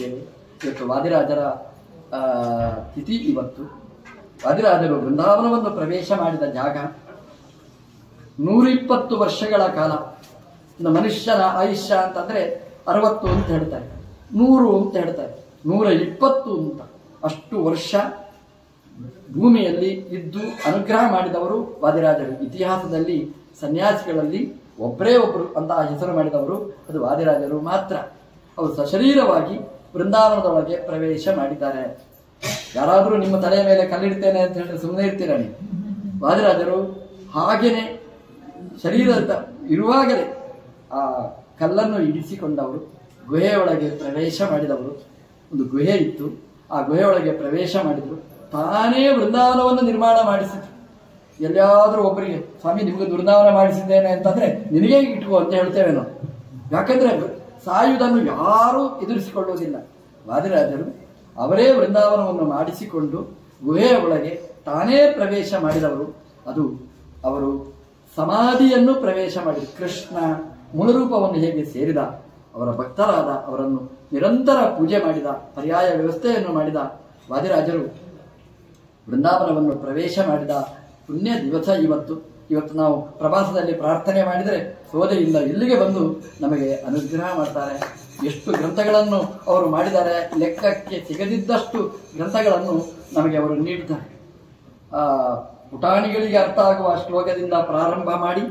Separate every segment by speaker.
Speaker 1: ಇದ್ದೇವೆ. ಇವತ್ತು ವಾದಿರಾಜರ ತಿಥಿ. ಇವತ್ತು ವಾದಿರಾಜರು ಬೃಂದಾವನವನ್ನು ಪ್ರವೇಶ ಮಾಡಿದ ಜಾಗ. 120 ವರ್ಷಗಳ ಕಾಲ. ಮನುಷ್ಯನ ಆಯುಷ್ಯ ಅಂತಂದ್ರೆ 60 ಅಂತ ಹೇಳ್ತಾರೆ, 100 ಅಂತ ಹೇಳ್ತಾರೆ, 120 ಅಂತ. ಅಷ್ಟು ವರ್ಷ ಭೂಮಿಯಲ್ಲಿ ಇದ್ದು ಅನುಗ್ರಹ ಮಾಡಿದವರು ವಾದಿರಾಜರು. ಇತಿಹಾಸದಲ್ಲಿ ಸನ್ಯಾಸಿಗಳಲ್ಲಿ ಒಬ್ಬರೇ ಒಬ್ಬರು ಅಂತ ಹೆಸರು ಮಾಡಿದವರು ಅದು ವಾದಿರಾಜರು ಮಾತ್ರ. ಅವರು ಸಶರೀರವಾಗಿ ಬೃಂದಾವನದೊಳಗೆ ಪ್ರವೇಶ ಮಾಡಿದ್ದಾರೆ. ಯಾರಾದರೂ ನಿಮ್ಮ ತಲೆಯ ಮೇಲೆ ಕಲ್ಲಿಡ್ತೇನೆ ಅಂತ ಹೇಳಿದ್ರೆ ಸುಮ್ಮನೆ ಇರ್ತೀರ ನೀವು? ವಾದಿರಾಜರು ಹಾಗೇನೆ ಶರೀರದ ಇರುವಾಗಲೇ ಆ ಕಲ್ಲನ್ನು ಇಡಿಸಿಕೊಂಡವರು, ಗುಹೆಯೊಳಗೆ ಪ್ರವೇಶ ಮಾಡಿದವರು. ಒಂದು ಗುಹೆ ಇತ್ತು, ಆ ಗುಹೆಯೊಳಗೆ ಪ್ರವೇಶ ಮಾಡಿದ್ರು. ತಾನೇ ವೃಂದಾವನವನ್ನು ನಿರ್ಮಾಣ ಮಾಡಿಸಿದ್ರು. ಎಲ್ಲಿಯಾದ್ರೂ ಒಬ್ಬರಿಗೆ ಸ್ವಾಮಿ ನಿಮಗೆ ವೃಂದಾವನ ಮಾಡಿಸಿದ್ದೇನೆ ಅಂತಂದ್ರೆ ನಿನಗೆ ಇಟ್ಕೋ ಅಂತ ಹೇಳ್ತೇವೆ ನಾವು. ಯಾಕಂದ್ರೆ ಸಾಯುವುದನ್ನು ಯಾರೂ ಎದುರಿಸಿಕೊಳ್ಳುವುದಿಲ್ಲ. ವಾದಿರಾಜರು ಅವರೇ ವೃಂದಾವನವನ್ನು ಮಾಡಿಸಿಕೊಂಡು ಗುಹೆಯ ಒಳಗೆ ತಾನೇ ಪ್ರವೇಶ ಮಾಡಿದವರು. ಅದು ಅವರು ಸಮಾಧಿಯನ್ನು ಪ್ರವೇಶ ಮಾಡಿದರು. ಕೃಷ್ಣ ಮೂಲರೂಪವನ್ನು ಹೇಗೆ ಸೇರಿದ, ಅವರ ಭಕ್ತರಾದ, ಅವರನ್ನು ನಿರಂತರ ಪೂಜೆ ಮಾಡಿದ, ಪರ್ಯಾಯ ವ್ಯವಸ್ಥೆಯನ್ನು ಮಾಡಿದ ವಾದಿರಾಜರು ಬೃಂದಾವನವನ್ನು ಪ್ರವೇಶ ಮಾಡಿದ ಪುಣ್ಯ ದಿವಸ ಇವತ್ತು. ಇವತ್ತು ನಾವು ಪ್ರವಾಸದಲ್ಲಿ ಪ್ರಾರ್ಥನೆ ಮಾಡಿದರೆ ಸೋದೆಯಿಂದ ಇಲ್ಲಿಗೆ ಬಂದು ನಮಗೆ ಅನುಗ್ರಹ ಮಾಡ್ತಾರೆ. ಎಷ್ಟು ಗ್ರಂಥಗಳನ್ನು ಅವರು ಮಾಡಿದ್ದಾರೆ, ಲೆಕ್ಕಕ್ಕೆ ಸಿಗದಿದ್ದಷ್ಟು ಗ್ರಂಥಗಳನ್ನು ನಮಗೆ ಅವರು ನೀಡಿದ್ದಾರೆ. ಪುಟಾಣಿಗಳಿಗೆ ಅರ್ಥ ಆಗುವ ಶ್ಲೋಕದಿಂದ ಪ್ರಾರಂಭ ಮಾಡಿ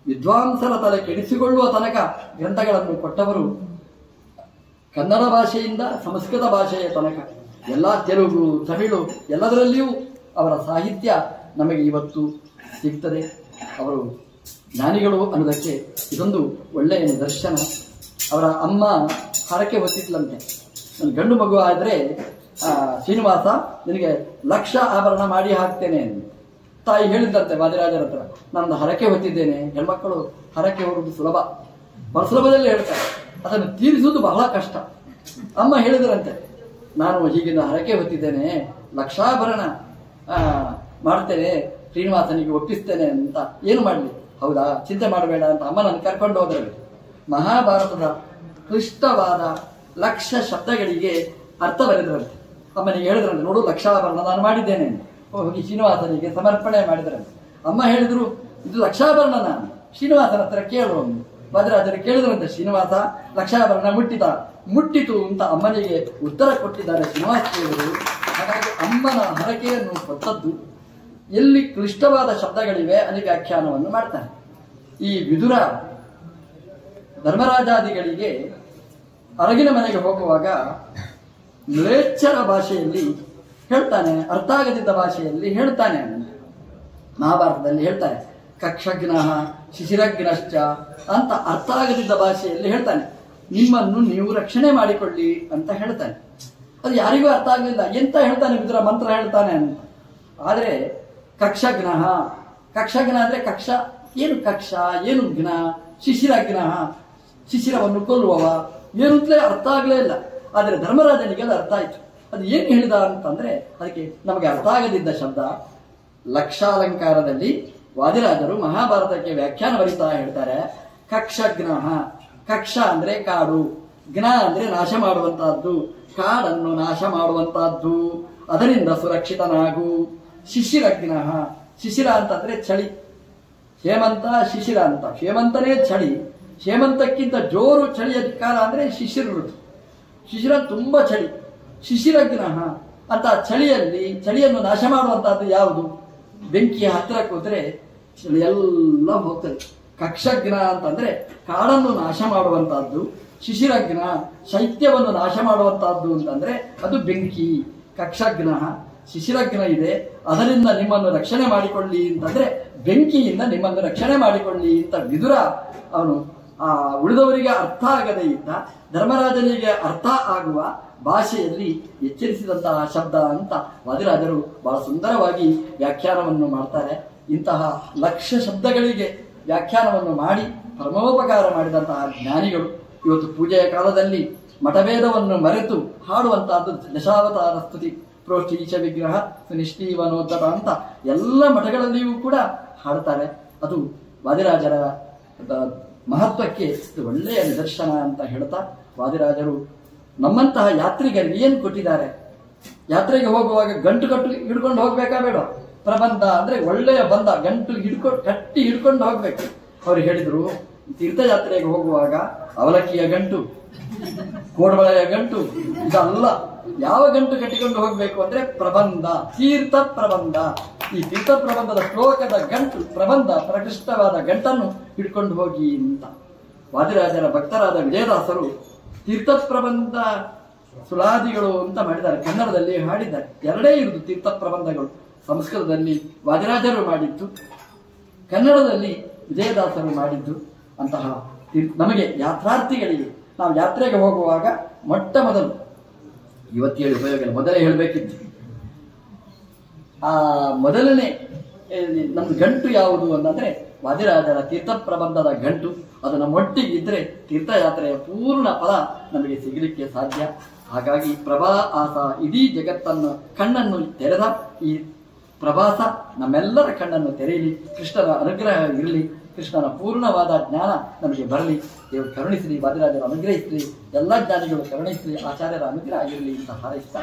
Speaker 1: ವಿದ್ವಾಂಸರ ತಲೆ ಕೆಡಿಸಿಕೊಳ್ಳುವ ತನಕ ಗ್ರಂಥಗಳನ್ನು ಕೊಟ್ಟವರು. ಕನ್ನಡ ಭಾಷೆಯಿಂದ ಸಂಸ್ಕೃತ ಭಾಷೆಯ ತನಕ ಎಲ್ಲ, ತೆಲುಗು, ತಮಿಳು ಎಲ್ಲದರಲ್ಲಿಯೂ ಅವರ ಸಾಹಿತ್ಯ ನಮಗೆ ಇವತ್ತು ಸಿಗ್ತದೆ. ಅವರು ಜ್ಞಾನಿಗಳು ಅನ್ನೋದಕ್ಕೆ ಇದೊಂದು ಒಳ್ಳೆಯ ನಿದರ್ಶನ. ಅವರ ಅಮ್ಮ ಹರಕೆ ಹೊತ್ತಿದ್ಲಂತೆ, ನನ್ನ ಗಂಡು ಮಗು ಆದರೆ ಶ್ರೀನಿವಾಸ ನಿನಗೆ 1,00,000 ಆಭರಣ ಮಾಡಿ ಹಾಕ್ತೇನೆ ಅಂತ ತಾಯಿ ಹೇಳಿದ್ದಂತೆ ವಾದಿರಾಜರ ಹತ್ರ. ನಾನು ಹರಕೆ ಹೊತ್ತಿದ್ದೇನೆ. ಹೆಣ್ಮಕ್ಕಳು ಹರಕೆ ಹೊರುವುದು ಸುಲಭ, ಬಹಳ ಸುಲಭದಲ್ಲಿ ಹೇಳ್ತಾರೆ, ಅದನ್ನು ತೀರಿಸುವುದು ಬಹಳ ಕಷ್ಟ. ಅಮ್ಮ ಹೇಳಿದ್ರಂತೆ, ನಾನು ಹೀಗಿನ ಹರಕೆ ಹೊತ್ತಿದ್ದೇನೆ, 1,00,000 ಆಭರಣ ಮಾಡ್ತೇನೆ, ಶ್ರೀನಿವಾಸನಿಗೆ ಒಪ್ಪಿಸ್ತೇನೆ ಅಂತ. ಏನು ಮಾಡಲಿ? ಹೌದಾ, ಚಿಂತೆ ಮಾಡಬೇಡ ಅಂತ ಅಮ್ಮ ನಾನು ಕರ್ಕೊಂಡು ಹೋದ್ರಲ್ಲಿ ಮಹಾಭಾರತದ ಕ್ಲಿಷ್ಟವಾದ 1,00,000 ಶಬ್ದಗಳಿಗೆ ಅರ್ಥ ಬರೆದ್ರಂತೆ. ಅಮ್ಮನಿಗೆ ಹೇಳಿದ್ರಂತೆ, ನೋಡು 1,00,000 ಆಭರಣ ನಾನು ಮಾಡಿದ್ದೇನೆ, ಹೋಗಿ ಶ್ರೀನಿವಾಸನಿಗೆ ಸಮರ್ಪಣೆ ಮಾಡಿದ್ರಂತೆ. ಅಮ್ಮ ಹೇಳಿದ್ರು, ಇದು 1,00,000 ಆಭರಣ ನಾನು ಶ್ರೀನಿವಾಸನ ಹತ್ರ ಕೇಳು. ವಾದಿರಾಜರು ಕೇಳಿದ್ರಂತೆ, ಶ್ರೀನಿವಾಸ 1,00,000 ಆಭರಣ ಮುಟ್ಟಿತು ಅಂತ ಅಮ್ಮನಿಗೆ ಉತ್ತರ ಕೊಟ್ಟಿದ್ದಾರೆ ಶ್ರೀನಿವಾಸ ದೇವರು. ಹಾಗಾಗಿ ಅಮ್ಮನ ಹರಕೆಯನ್ನು ಹೊತ್ತದ್ದು ಎಲ್ಲಿ ಕ್ಲಿಷ್ಟವಾದ ಶಬ್ದಗಳಿವೆ ಅಲ್ಲಿ ವ್ಯಾಖ್ಯಾನವನ್ನು ಮಾಡ್ತಾನೆ. ಈ ವಿದುರ ಧರ್ಮರಾಜಾದಿಗಳಿಗೆ ಅರಗಿನ ಮನೆಗೆ ಹೋಗುವಾಗ ಮ್ಲೇಚ್ಛರ ಭಾಷೆಯಲ್ಲಿ ಹೇಳ್ತಾನೆ, ಅರ್ಥ ಆಗದಿದ್ದ ಭಾಷೆಯಲ್ಲಿ ಹೇಳ್ತಾನೆ. ಮಹಾಭಾರತದಲ್ಲಿ ಹೇಳ್ತಾರೆ, ಕಕ್ಷಗ್ನ ಶಿಶಿರಗ್ನಶ್ಚ ಅಂತ ಅರ್ಥ ಆಗದಿದ್ದ ಭಾಷೆಯಲ್ಲಿ ಹೇಳ್ತಾನೆ. ನಿಮ್ಮನ್ನು ನೀವು ರಕ್ಷಣೆ ಮಾಡಿಕೊಳ್ಳಿ ಅಂತ ಹೇಳ್ತಾನೆ. ಅದು ಯಾರಿಗೂ ಅರ್ಥ ಆಗಲಿಲ್ಲ, ಎಂತ ಹೇಳ್ತಾನೆ ವಿದುರ, ಮಂತ್ರ ಹೇಳ್ತಾನೆ ಅಂತ. ಆದರೆ ಕಕ್ಷಗ್ನ, ಕಕ್ಷಗ್ನ ಅಂದ್ರೆ ಕಕ್ಷ, ಏನು ಕಕ್ಷ, ಏನು ಜ್ಞ, ಶಿಶಿರಗ್ನ, ಶಿಶಿರವನ್ನು ಕೊಲ್ಲುವವ, ಏನು ಅಂತಲೇ ಅರ್ಥ ಆಗಲೇ ಇಲ್ಲ. ಆದರೆ ಧರ್ಮರಾಜನಿಗೆ ಅದು ಅರ್ಥ ಆಯ್ತು. ಅದು ಏನು ಹೇಳಿದ ಅಂತಂದ್ರೆ ಅದಕ್ಕೆ ನಮಗೆ ಅರ್ಥ ಆಗದಿದ್ದ ಶಬ್ದ. ಲಕ್ಷಾಲಂಕಾರದಲ್ಲಿ ವಾದಿರಾಜರು ಮಹಾಭಾರತಕ್ಕೆ ವ್ಯಾಖ್ಯಾನ ಬರೀತಾ ಹೇಳ್ತಾರೆ, ಕಕ್ಷಗ್ನ, ಕಕ್ಷ ಅಂದ್ರೆ ಕಾಡು, ಜ್ಞ ಅಂದ್ರೆ ನಾಶ ಮಾಡುವಂತಹದ್ದು, ಕಾಡನ್ನು ನಾಶ ಮಾಡುವಂತಹದ್ದು, ಅದರಿಂದ ಸುರಕ್ಷಿತನಾಗು. ಶಿಶಿರಗ್ನ, ಶಿಶಿರ ಅಂತಂದ್ರೆ ಚಳಿ, ಹೇಮಂತ ಶಿಶಿರ ಅಂತ. ಹೇಮಂತನೇ ಚಳಿ, ಹೇಮಂತಕ್ಕಿಂತ ಜೋರು ಚಳಿಯ ಕಾಲ ಅಂದ್ರೆ ಶಿಶಿರ ಋತು. ಶಿಶಿರ ತುಂಬಾ ಚಳಿ. ಶಿಶಿರಗ್ನ ಅಂತ ಚಳಿಯಲ್ಲಿ ಚಳಿಯನ್ನು ನಾಶ ಮಾಡುವಂತಹದ್ದು ಯಾವುದು? ಬೆಂಕಿಯ ಹತ್ತಿರ ಕೂತ್ರೆ ಚಳಿ ಎಲ್ಲ ಹೋಗ್ತದೆ. ಕಕ್ಷಗ್ನ ಅಂತಂದ್ರೆ ಕಾಡನ್ನು ನಾಶ ಮಾಡುವಂತಹದ್ದು, ಶಿಶಿರಗ್ನ ಶೈತ್ಯವನ್ನು ನಾಶ ಮಾಡುವಂತಹದ್ದು ಅಂತಂದ್ರೆ ಅದು ಬೆಂಕಿ. ಕಕ್ಷಗ್ನ, ಶಿಶಿರಗ್ನ ಇದೆ, ಅದರಿಂದ ನಿಮ್ಮನ್ನು ರಕ್ಷಣೆ ಮಾಡಿಕೊಳ್ಳಿ ಅಂತಂದ್ರೆ ಬೆಂಕಿಯಿಂದ ನಿಮ್ಮನ್ನು ರಕ್ಷಣೆ ಮಾಡಿಕೊಳ್ಳಿ ಅಂತ ವಿದುರ ಅವನು ಉಳಿದವರಿಗೆ ಅರ್ಥ ಆಗದೇ ಇದ್ದ ಧರ್ಮರಾಜನಿಗೆ ಅರ್ಥ ಆಗುವ ಭಾಷೆಯಲ್ಲಿ ಎಚ್ಚರಿಸಿದಂತಹ ಶಬ್ದ ಅಂತ ವಾದಿರಾಜರು ಬಹಳ ಸುಂದರವಾಗಿ ವ್ಯಾಖ್ಯಾನವನ್ನು ಮಾಡ್ತಾರೆ. ಇಂತಹ 1,00,000 ಶಬ್ದಗಳಿಗೆ ವ್ಯಾಖ್ಯಾನವನ್ನು ಮಾಡಿ ಪರಮೋಪಕಾರ ಮಾಡಿದಂತಹ ಜ್ಞಾನಿಗಳು ಇವತ್ತು ಪೂಜೆಯ ಕಾಲದಲ್ಲಿ ಮಠಭೇದವನ್ನು ಮರೆತು ಹಾಡುವಂತಹದ್ದು ದಶಾವತಾರ ಸ್ತುತಿ ಪ್ರೋಷ್ಠೀಶ ವಿಗ್ರಹ ಸುನಿಷ್ಠೀವನೋದ್ಧತ ಅಂತ ಎಲ್ಲ ಮಠಗಳಲ್ಲಿಯೂ ಕೂಡ ಹಾಡ್ತಾರೆ. ಅದು ವಾದಿರಾಜರ ಮಹತ್ವಕ್ಕೆ ಒಳ್ಳೆಯ ನಿದರ್ಶನ ಅಂತ ಹೇಳ್ತಾ ವಾದಿರಾಜರು ನಮ್ಮಂತಹ ಯಾತ್ರಿಗರಿಗೆ ಏನು ಕೊಟ್ಟಿದ್ದಾರೆ? ಯಾತ್ರೆಗೆ ಹೋಗುವಾಗ ಗಂಟು ಹಿಡ್ಕೊಂಡು ಹೋಗ್ಬೇಕಾ ಬೇಡ? ಪ್ರಬಂಧ ಅಂದ್ರೆ ಒಳ್ಳೆಯ ಬಂಧ, ಗಂಟು ಕಟ್ಟಿ ಹಿಡ್ಕೊಂಡು ಹೋಗ್ಬೇಕು. ಅವ್ರು ಹೇಳಿದ್ರು, ತೀರ್ಥಯಾತ್ರೆಗೆ ಹೋಗುವಾಗ ಅವಲಕ್ಕಿಯ ಗಂಟು, ಕೋಡ್ಬಳೆಯ ಗಂಟು ಇದಲ್ಲ. ಯಾವ ಗಂಟು ಕಟ್ಟಿಕೊಂಡು ಹೋಗ್ಬೇಕು ಅಂದ್ರೆ ಪ್ರಬಂಧ, ತೀರ್ಥ ಪ್ರಬಂಧ. ಈ ತೀರ್ಥ ಪ್ರಬಂಧದ ಶ್ಲೋಕದ ಗಂಟು, ಪ್ರಬಂಧ ಪ್ರಕೃಷ್ಟವಾದ ಗಂಟನ್ನು ಹಿಡ್ಕೊಂಡು ಹೋಗಿ ಅಂತ ವಾದಿರಾಜರ ಭಕ್ತರಾದ ವಿಜಯದಾಸರು ತೀರ್ಥ ಪ್ರಬಂಧ ಸುಳಾದಿಗಳು ಅಂತ ಮಾಡಿದ್ದಾರೆ. ಕನ್ನಡದಲ್ಲಿ ಹಾಡಿದ್ದಾರೆ. ಎರಡೇ ಇರುವುದು ತೀರ್ಥ ಪ್ರಬಂಧಗಳು. ಸಂಸ್ಕೃತದಲ್ಲಿ ವಾದಿರಾಜರು ಮಾಡಿದ್ದು, ಕನ್ನಡದಲ್ಲಿ ವಿಜಯದಾಸರು ಮಾಡಿದ್ದು. ಅಂತಹ ನಮಗೆ ಯಾತ್ರಾರ್ಥಿಗಳಿಗೆ ನಾವು ಯಾತ್ರೆಗೆ ಹೋಗುವಾಗ ಮೊಟ್ಟ ಮೊದಲು ಇವತ್ತೇಳಿ ಉಪಯೋಗ ಇಲ್ಲ, ಮೊದಲೇ ಹೇಳಬೇಕಿತ್ತು. ಆ ಮೊದಲನೇ ನಮ್ದು ಗಂಟು ಯಾವುದು ಅಂತಂದ್ರೆ ವಾದಿರಾಜರ ತೀರ್ಥ ಪ್ರಬಂಧದ ಗಂಟು. ಅದು ನಮ್ಮೊಟ್ಟಿಗಿದ್ರೆ ತೀರ್ಥಯಾತ್ರೆಯ ಪೂರ್ಣ ಫಲ ನಮಗೆ ಸಿಗಲಿಕ್ಕೆ ಸಾಧ್ಯ. ಹಾಗಾಗಿ ಪ್ರಭಾಸ ಇಡೀ ಜಗತ್ತನ್ನು ಕಣ್ಣನ್ನು ತೆರೆದ ಈ ಪ್ರವಾಸ ನಮ್ಮೆಲ್ಲರ ಕಣ್ಣನ್ನು ತೆರೆಯಲಿ. ಕೃಷ್ಣನ ಅನುಗ್ರಹ ಇರಲಿ. ಕೃಷ್ಣನ ಪೂರ್ಣವಾದ ಜ್ಞಾನ ನಮಗೆ ಬರಲಿ. ದೇವರು ಕರುಣಿಸಲಿ, ವಾದಿರಾಜರು ಅನುಗ್ರಹಿಸಲಿ, ಎಲ್ಲ ಜ್ಞಾನಿಗಳು ಕರುಣಿಸಲಿ, ಆಚಾರ್ಯರ ಅನುಗ್ರಹ ಆಗಿರಲಿ ಅಂತ ಹಾರೈಸ್ತಾ